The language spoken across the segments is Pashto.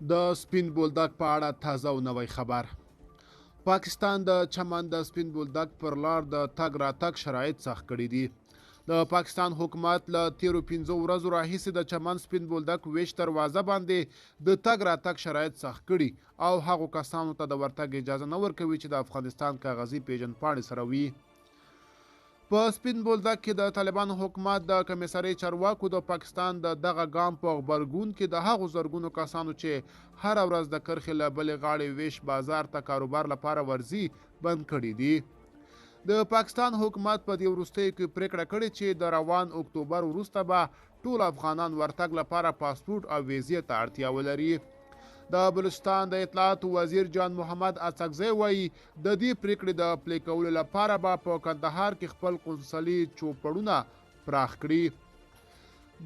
د سپین بولدک په اړه تازه او نوی خبر. پاکستان د چمن د سپین بولدک پر لار د تګ راتګ شرایط سخت کړي دي. د پاکستان حکومت له تیرو 15 ورځو راهیسې د چمن سپین بولدک ویش دروازه باندې د تګ راتګ شرایط سخت کړي او هغو کسانو ته د ورتګ اجازه نه ورکوي چې د افغانستان کاغذي پیژندپاڼې سره وي. په سپین بولدک کې د طالبانو حکومت د کمیسرۍ چارواکو د پاکستان د دغه ګام په غبرګون کې د هغو زرګونو کسانو چې هره ورځ د کرښې له بلې غاړې ویش بازار ته کاروبار لپاره ورځي بند کړي دي. د پاکستان حکومت په دې وروستیو کې پریکړه کړې چې د روان اکتوبر وروسته به ټول افغانان ورتګ لپاره پاسپورټ او ویزې ته اړتیا ولري. د بلوچستان د اطلاعاتو وزیر جان محمد اڅکزی وایي د دې پریکړې د پلي کولو لپاره به په کندهار کې خپل قونسلي چوپړونه پراخ کړي.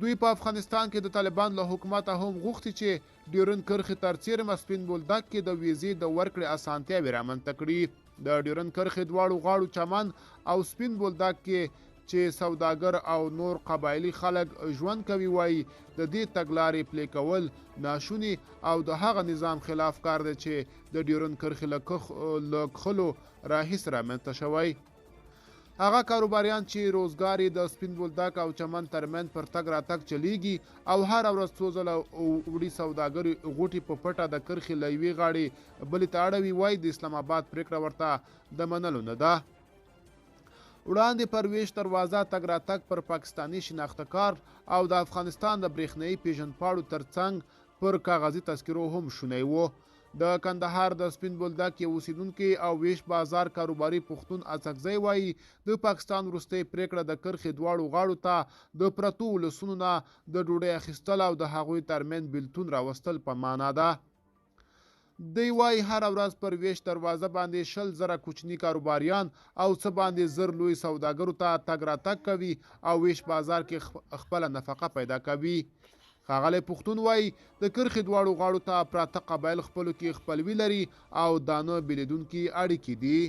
دوی په افغانستان کې د طالبان له حکومته هم غوښتي چې ډیورند کرښې تر څیرمه سپین بولدک کې د ویزې د ورکړې اسانتیاوې رامنځته کړي. د ډیورند کرښې دواړو غاړو چمن او سپین بولدک کې چې سوداګر او نور قبایلي خلک ژوند کوي وایي د دې تګلارې پلي کول ناشوني او د هغه نظام خلاف کار دی چې د ډیورند کرښې له کښلو راهیسې رامنځته شوی. هغه کاروباریان چې روزګار یې د سپین بولدک او چمن ترمنځ پر تګ راتګ چلیږي او هره ورځ څو ځله وړي سوداګر غوټې په پټه د کرښې له یوې غاړې بلې ته اړوي وایي د اسلام آباد پریکړه ورته د منلو نه ده. وړاندې پر ویش دروازه تګ راتګ پر پاکستاني شناخته کار او د افغانستان د برېښنایي پیژندپاڼو ترڅنګ پر کاغذي تذکرو هم شونی و. د کندهار د سپین بولدک یو اوسیدونکي او ویش بازار کاروباري پښتون اڅکزی وایي د پاکستان وروستۍ پریکړه د کرښې دواړو غاړو ته د پرتو ولسونو نه د ډوډۍ اخیستل او د هغوی ترمنځ بیلتون راوستل په معنا ده. دی وایي هره ورځ پر ویش دروازه باندې 100,000 کوچني کاروباریان او څه باندې 1,000 لوی سوداګرو ته تګ راتګ کوي او ویش بازار کې خپله نفقه پیدا کوي. ښاغلی پښتون وایي د کرښې دواړو غاړو ته پراته قبایل خپلو کې خپلوي لري او دا نه بېلېدونکي اړیکې دي.